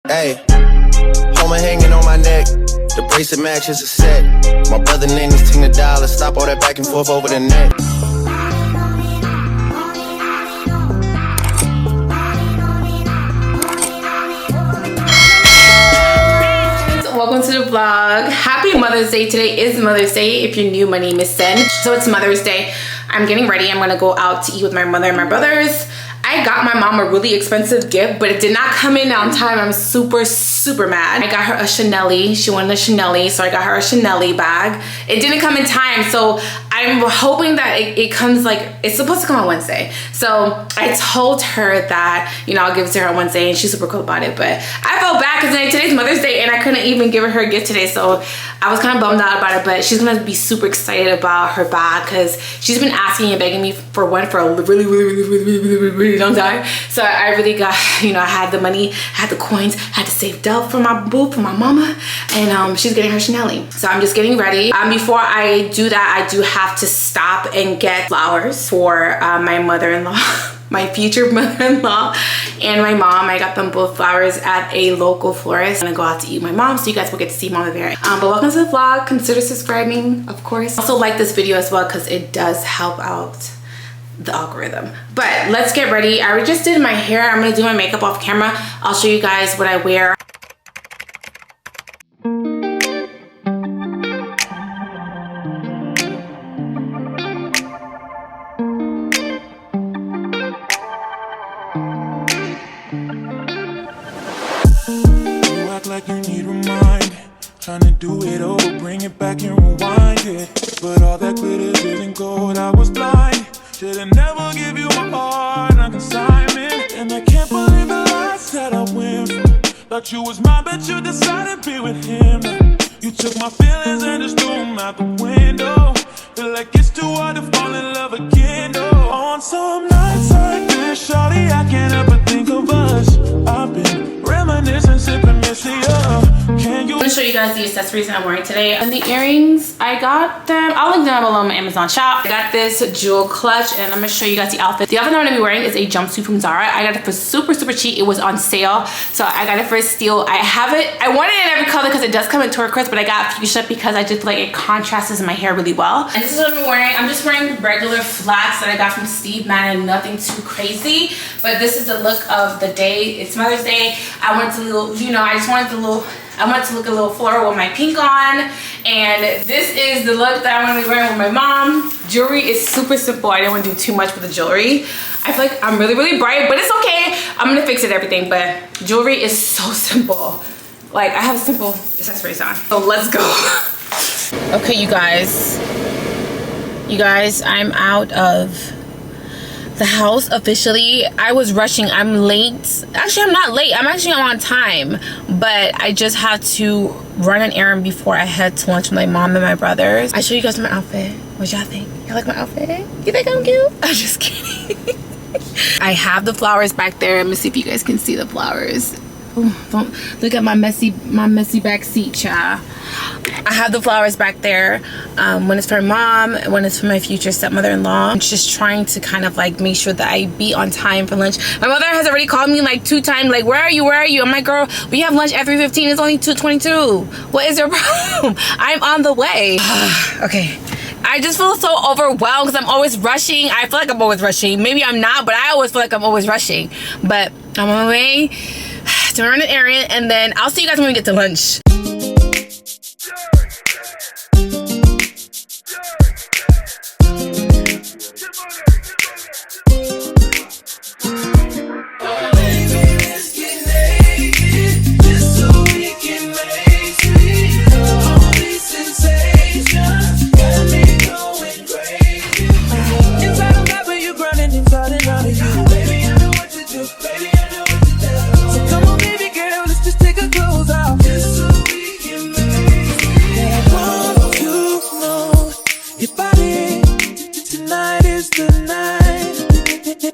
Hey, Homer hanging on my neck. The bracelet matches a set. My brother named his team $1. Stop all that back and forth over the net. Welcome to the vlog. Happy Mother's Day. Today is Mother's Day. If you're new, my name is Cyn. So it's Mother's Day. I'm getting ready. I'm gonna go out to eat with my mother and my brothers. I got my mom a really expensive gift, but it did not come in on time. I'm super mad. I got her a Chanel-y. She wanted a Chanel-y, so I got her a Chanel-y bag. It didn't come in time, so I'm hoping that it comes, like, it's supposed to come on Wednesday. So I told her that, you know, I'll give it to her on Wednesday, and she's super cool about it. But I felt bad because today's Mother's Day, and I couldn't even give her a gift today, so I was kind of bummed out about it. But she's gonna be super excited about her bag because she's been asking and begging me for one for a really long time. So I really got, you know, I had the money, I had the coins, I had to save up for my boo, for my mama, and she's getting her Chanel-y. So I'm just getting ready. Before I do that, I do have to stop and get flowers for my mother-in-law, my future mother-in-law, and my mom. I got them both flowers at a local florist. I'm gonna go out to eat with my mom, so you guys will get to see Mama Bear. But welcome to the vlog. Consider subscribing, of course. Also like this video as well because it does help out the algorithm. But let's get ready. I just did my hair. I'm gonna do my makeup off camera. I'll show you guys what I wear. You act like you need remind, trying to do it over, bring it back and rewind it. But all that glitters isn't gold. I was blind. Should've never give you my heart on consignment. And I can't believe the lies that I went through. Thought you was mine, but you decided to be with him. You took my feelings and just threw them out the window. Feel like it's too hard to fall in love again, though. On some nights like this, shawty, I can't help but think of us. I've been reminiscing, sipping Missy up. Can you? I'm gonna show you guys the accessories that I'm wearing today. And the earrings, I got them. I'll link them below in my Amazon shop. I got this jewel clutch, and I'm gonna show you guys the outfit. The outfit I'm gonna be wearing is a jumpsuit from Zara. I got it for super cheap. It was on sale, so I got it for a steal. I have it. I wanted it in every color because it does come in turquoise, but I got fuchsia because I just feel like it contrasts in my hair really well. And this is what I'm wearing. I'm just wearing regular flats that I got from Steve Madden. Nothing too crazy, but this is the look of the day. It's Mother's Day. I wanted to I wanted to look a little floral with my pink on, and this is the look that I'm gonna be wearing with my mom. Jewelry is super simple. I didn't want to do too much with the jewelry. I feel like I'm really bright, but it's okay. I'm gonna fix it, everything, but jewelry is so simple. Like, I have simple accessories on, so let's go. Okay, you guys, I'm out of the house officially. I was rushing. I'm late. Actually, I'm not late. I'm actually on time, but I just had to run an errand before I head to lunch with my mom and my brothers. I show you guys my outfit. What y'all think? Y'all like my outfit? You think I'm cute? I'm just kidding. I have the flowers back there. Let me see if you guys can see the flowers. Oh, don't look at my messy back seat, child. I have the flowers back there. One is for mom, one is for my future stepmother-in-law. I'm just trying to kind of like make sure that I be on time for lunch. My mother has already called me like 2 times, like, where are you? I'm like, girl, we have lunch at 3:15. It's only 2:22. What is your problem? I'm on the way. Okay. I just feel so overwhelmed because I'm always rushing. I feel like I'm always rushing. Maybe I'm not, but I always feel like I'm always rushing. But I'm on my way to run an errand, and then I'll see you guys when we get to lunch.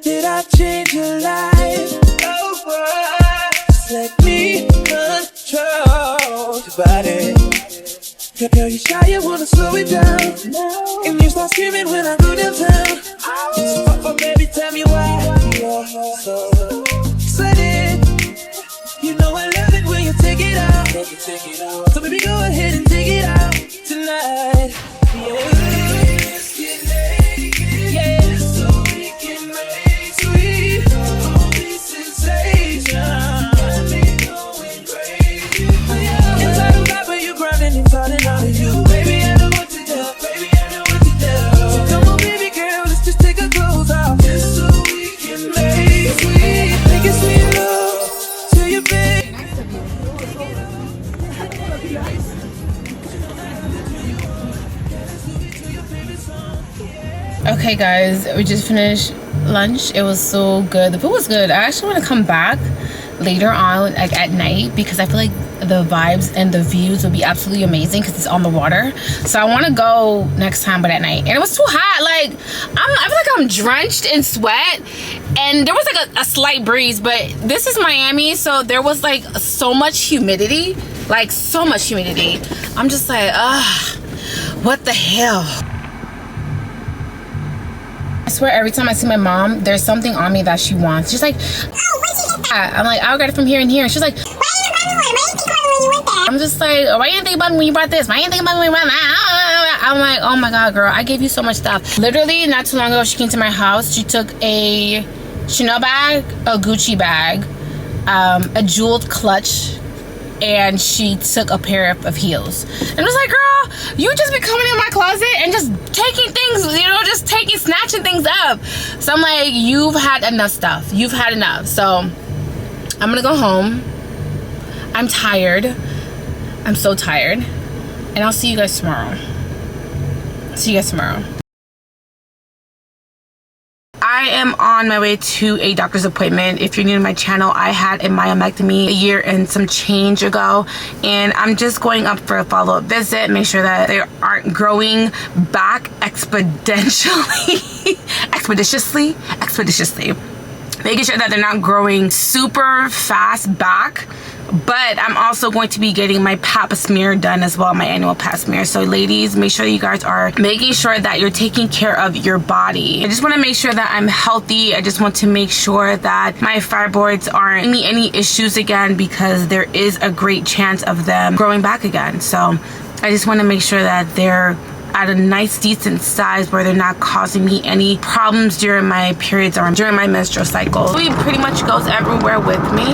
Did I change your life? Oh, just let me control your body. Girl, you shy, you wanna slow it down. And you start screaming when I go downtown. So, baby, tell me why you're so excited. You know I love it. take it out. So baby, go ahead and take it out tonight. Yeah. Let's get naked. Yeah. So we can make sweet all this sensation. Got me going crazy. Inside of that, but you grinding and falling out of you. Baby, I know what to do. Baby, I know what to do. So come on, baby girl, let's just take our clothes off. Just so we can make sweet, make it sweet love to your bed. Okay guys, we just finished lunch. It was so good. The food was good. I actually want to come back later on, like at night, because I feel like the vibes and the views would be absolutely amazing because it's on the water. So I want to go next time, but at night. And it was too hot. Like I feel like I'm drenched in sweat, and there was like a slight breeze, but this is Miami, so there was like so much humidity, like so much humidity. I'm just like, ugh, what the hell? I swear every time I see my mom, there's something on me that she wants. She's like, oh, where'd you get that? I'm like, I got it from here and here. She's like, why didn't you think about me when you went there? I'm just like, why didn't you think about me when you brought this? Why didn't you think about me when you brought that? I'm like, oh my God, girl, I gave you so much stuff. Literally, not too long ago, she came to my house. She took a Chanel bag, a Gucci bag, a jeweled clutch, and she took a pair of heels. And I was like, girl, you just be coming in my closet and just taking things, you know, just snatching things up. So I'm like, you've had enough stuff. You've had enough. So I'm gonna go home. I'm tired. I'm so tired. And I'll see you guys tomorrow. See you guys tomorrow. I am on my way to a doctor's appointment. If you're new to my channel, I had a myomectomy a year and some change ago, and I'm just going up for a follow-up visit, make sure that they aren't growing back expeditiously, making sure that they're not growing super fast back. But I'm also going to be getting my pap smear done as well, my annual pap smear. So ladies, make sure you guys are making sure that you're taking care of your body. I just want to make sure that I'm healthy. I just want to make sure that my fibroids aren't giving me any issues again, because there is a great chance of them growing back again. So I just want to make sure that they're at a nice decent size where they're not causing me any problems during my periods or during my menstrual cycle. He pretty much goes everywhere with me.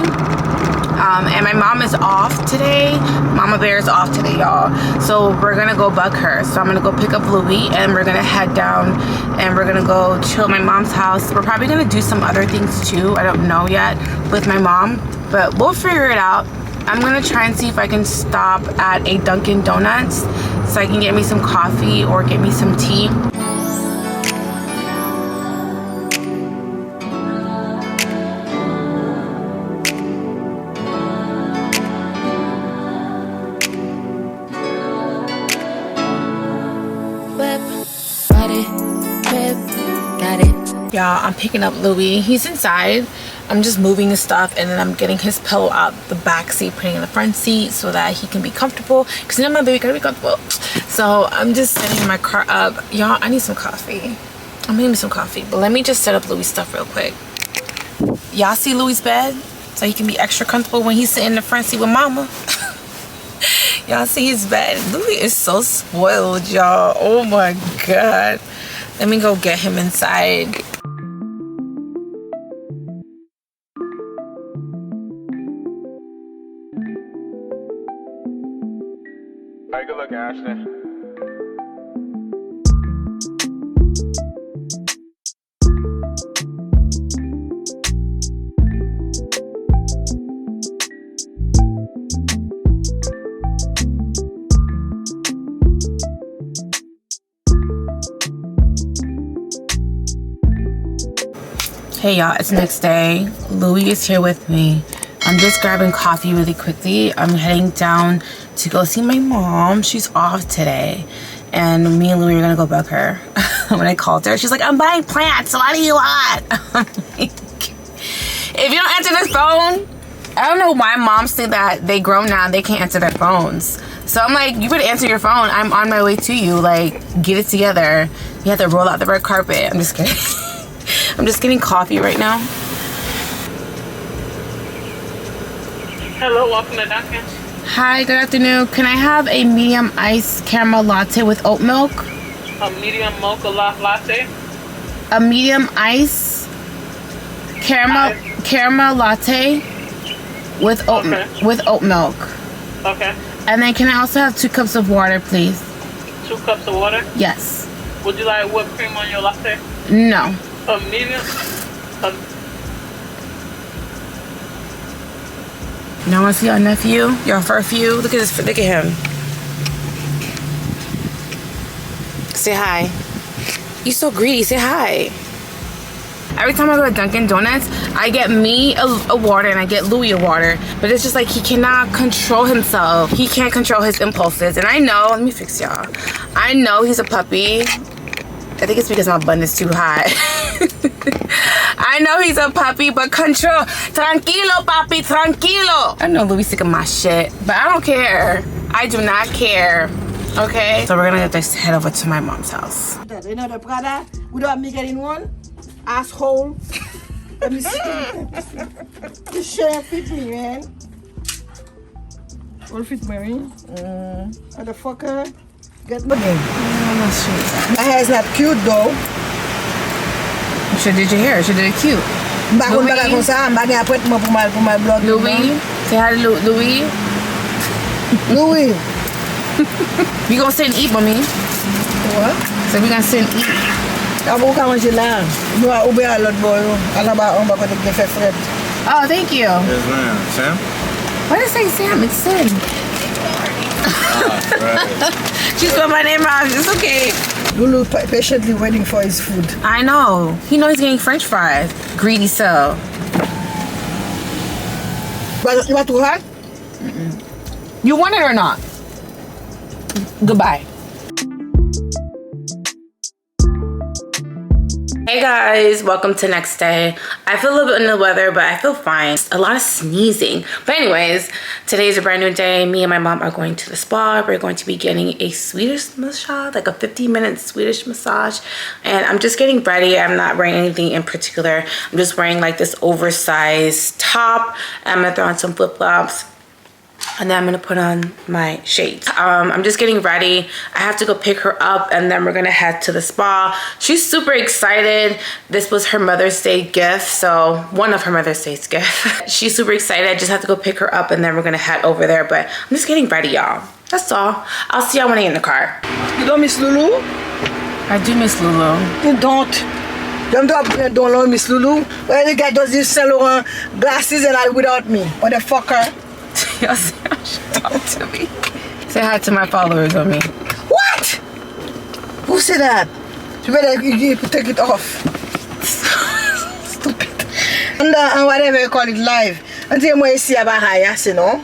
And my mom is off today. Mama Bear is off today, y'all. So we're gonna go bug her. So I'm gonna go pick up Louis and we're gonna head down and we're gonna go chill at my mom's house. We're probably gonna do some other things too. I don't know yet with my mom, but we'll figure it out. I'm gonna try and see if I can stop at a Dunkin' Donuts so I can get me some coffee or get me some tea. Y'all, I'm picking up Louis. He's inside. I'm just moving his stuff, and then I'm getting his pillow out the back seat, putting it in the front seat so that he can be comfortable, because you know my baby gotta be comfortable. So I'm just setting my car up. Y'all, I need some coffee. I'm gonna need some coffee, but let me just set up Louis' stuff real quick. Y'all see Louis' bed? So he can be extra comfortable when he's sitting in the front seat with mama. Y'all see his bed? Louis is so spoiled, y'all. Oh my God. Let me go get him inside. Hey, good luck, Ashton. Hey y'all, it's the next day. Louis is here with me. I'm just grabbing coffee really quickly. I'm heading down to go see my mom. She's off today. And me and Louis are gonna go bug her. When I called her, she's like, I'm buying plants, what do you want? I'm like, if you don't answer this phone, I don't know why moms think that they grown now and they can't answer their phones. So I'm like, you better answer your phone. I'm on my way to you. Like, get it together. You have to roll out the red carpet. I'm just kidding. I'm just getting coffee right now. Hello, welcome to Dunkin'. Hi, good afternoon. Can I have a medium iced caramel latte with oat milk? A medium mocha latte? A medium ice caramel latte with oat milk. Okay. And then can I also have 2 cups of water, please? 2 cups of water? Yes. Would you like whipped cream on your latte? No. A medium? Now want to see our nephew, your furphew. Look at this. Look at him. Say hi. You so greedy. Say hi. Every time I go to Dunkin' Donuts, I get me a water and I get Louis a water. But it's just like he cannot control himself. He can't control his impulses. And I know, let me fix y'all. I know he's a puppy. I think it's because my bun is too high. I know he's a puppy, but control. Tranquilo, papi, tranquilo. I know Louis sick of my shit, but I don't care. I do not care. Okay? So we're gonna just head over to my mom's house. You know the Prada? Without me getting one? Asshole. Let me see. This shirt fit me, man. What fit me? Motherfucker. Get my name. My hair is not cute though. You should did your hair. She did it cute. Louis. Say hi to Louis. Louis. We gonna sit and eat, mommy. What? So we gonna sit and eat. Abo ka manger là. Nous a ouvert l'autre boy. Là-bas, on va côté qui fait fret. Oh, thank you. Yes, ma'am. Sam? Why did it say Sam? It's Sin. Right. She spelled my name wrong. It's okay. Lulu patiently waiting for his food. I know. He knows he's getting French fries. Greedy so. But you want to hot? You want it or not? Goodbye. Hey guys, welcome to next day. I feel a little bit under the weather, but I feel fine. A lot of sneezing. But anyways, today's a brand new day. Me and my mom are going to the spa. We're going to be getting a Swedish massage, like a 15-minute Swedish massage. And I'm just getting ready. I'm not wearing anything in particular. I'm just wearing like this oversized top. I'm gonna throw on some flip-flops. And then I'm gonna put on my shades. I'm just getting ready. I have to go pick her up and then we're gonna head to the spa. She's super excited. This was her Mother's Day gift. So one of her Mother's Day's gift. She's super excited. I just have to go pick her up and then we're gonna head over there. But I'm just getting ready, y'all. That's all. I'll see y'all when I get in the car. You don't miss Lulu? I do miss Lulu. You don't. You don't love Miss Lulu? Well, you got those Saint Laurent glasses and I without me. Motherfucker. Y'all talk to me. Say hi to my followers on me. What? Who said that? You better take it off. Stupid. And whatever you call it live. Until you see about highest, you know.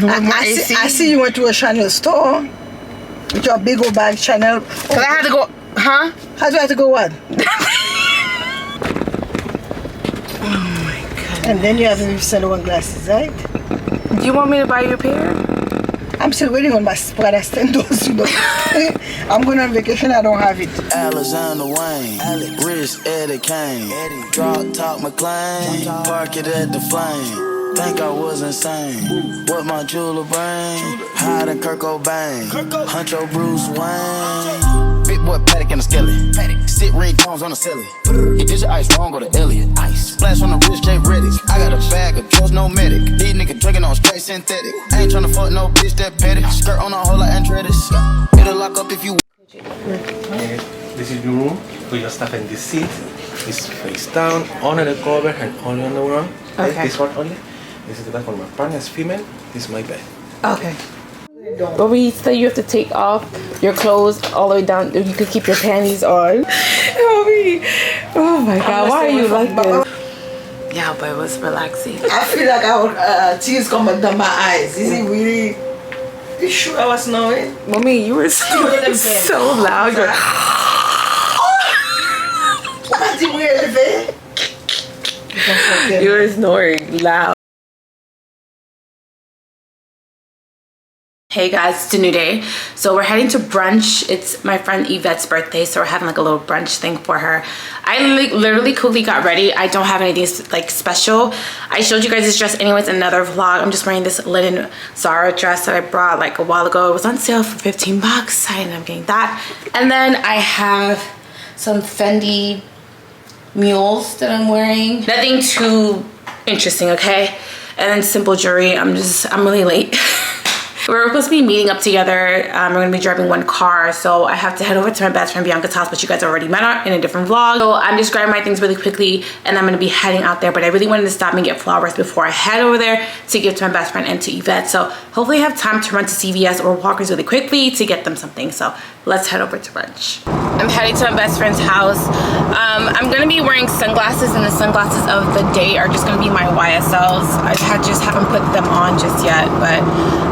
I see you went to a Chanel store with your big old bag Chanel. Cause I had to go, huh? How do I have to go what? And then you have the Saint Laurent glasses, right? Do you want me to buy you a pair? I'm still waiting on my Prada Stendos, you know. I'm going on vacation, I don't have it. Alexander Wayne, wrist Eddie Kane, drop top McLean, park it at the flame. Think I was insane. What my jeweler brain? Hide in Kurt Cobain. Huncho Bruce Wayne. Big boy Paddock and a skillet. Sit ring cones on the ceiling. Is your ice wrong? Go to Elliot. Ice. Splash on the wrist, J Reddick. I got a bag of drugs, no medic. These niggas drinking on straight synthetic. I ain't tryna fuck no bitch that petty. Skirt on a whole lot of Andretti's. It'll lock up if you. This is your room. Put your stuff in this seat. It's face down, under the cover and only on the ground. Okay. This one only. This is the bed for my partner, is female. This is my bed. Okay. But we say you have to take off your clothes all the way down. You could keep your panties on. Oh my God, why are you like this? Yeah, but it was relaxing. I feel like our tears coming down my eyes. Is it really? You sure I was snoring? Mommy, you were so loud. You're like, you were snoring loud. Hey guys, it's a new day. So we're heading to brunch. It's my friend Yvette's birthday, so we're having like a little brunch thing for her. I literally quickly got ready. I don't have anything like special. I showed you guys this dress anyways in another vlog. I'm just wearing this linen Zara dress that I brought like a while ago. It was on sale for 15 bucks. I ended up getting that. And then I have some Fendi mules that I'm wearing. Nothing too interesting, okay? And then simple jewelry. I'm really late. We're supposed to be meeting up together. We're gonna be driving one car, so I have to head over to my best friend Bianca's house, but you guys already met her in a different vlog. So I'm just grabbing my things really quickly and I'm gonna be heading out there, but I really wanted to stop and get flowers before I head over there to give to my best friend and to Yvette. So hopefully I have time to run to CVS or Walker's really quickly to get them something. So let's head over to brunch. I'm heading to my best friend's house. I'm gonna be wearing sunglasses, and the sunglasses of the day are just gonna be my YSLs. I just haven't put them on just yet, but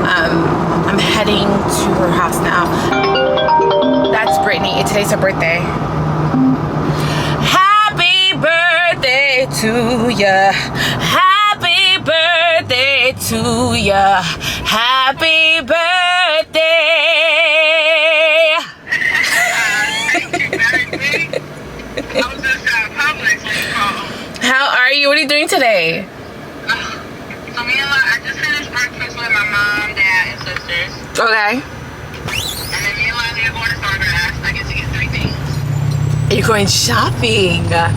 I'm heading to her house now. That's Brittany. Today's her birthday. Happy birthday to ya. Happy birthday to ya. Happy birthday. How are you? What are you doing today? So I just finished breakfast with my mom, dad, and sisters. Okay. And then me and Lily are going to Starbucks. I get to get 3 things. Are you going shopping? And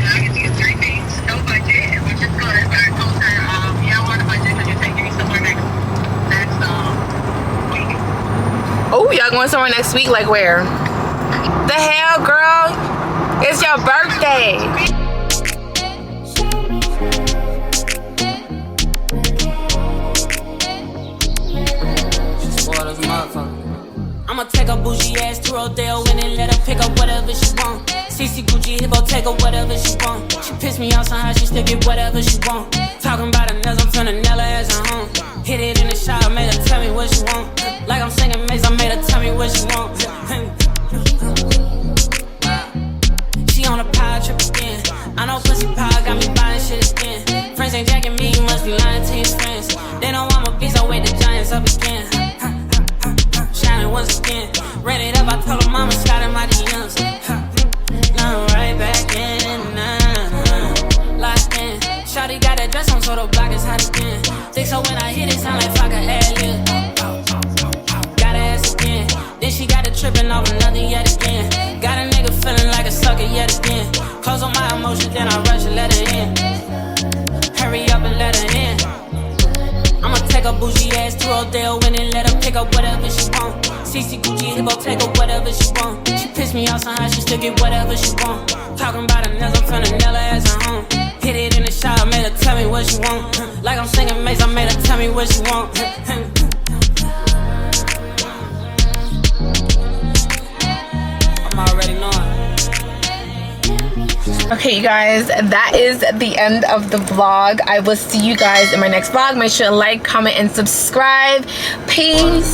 I get to get 3 things. No budget, which is good. But I told her, yeah, I want a budget because you're taking me somewhere next week. Oh, y'all going somewhere next week? Like where? The hell, girl? It's your birthday. I'ma take a bougie ass to Rodale and then let her pick up whatever she want. CC Gucci Hippo, take her whatever she want. She pissed me off somehow, she still get whatever she want. Talking about her nails, I'm finna nail her ass at home. Hit it in the shower, made her tell me what she want. Like I'm singing Maze, I made her tell me what she want. She on a power trip again. I know pussy power got me buying shit again. Friends ain't jacking me, you must be lying to his friends. They don't want my beats, I wait the Giants up again. Shining once again. Ran it up, I told her mama, slide in my DMs. Now I'm right back in, locked in. Shawty got that dress on, so the block is hot again. Think so when I hit it, sound like fuck a ad-lib. Got her ass again. Then she got it tripping off another yet again. Got a nigga feeling like a sucker yet again. Close on my emotions, then I rush and let her in. Hurry up and let her in. I'ma take a bougie ass to Rodale and then let her pick up whatever she want. CC Gucci Hippo, take her whatever she want. She pissed me off somehow, she still get whatever she want. Talking about her nails, I'm finna nail her ass at home. Hit it in the shower, made her tell me what she want. Like I'm singing Maze, I made her tell me what she want. I'm already knowing. Okay, you guys, that is the end of the vlog. I will see you guys in my next vlog. Make sure to like, comment, and subscribe. Peace.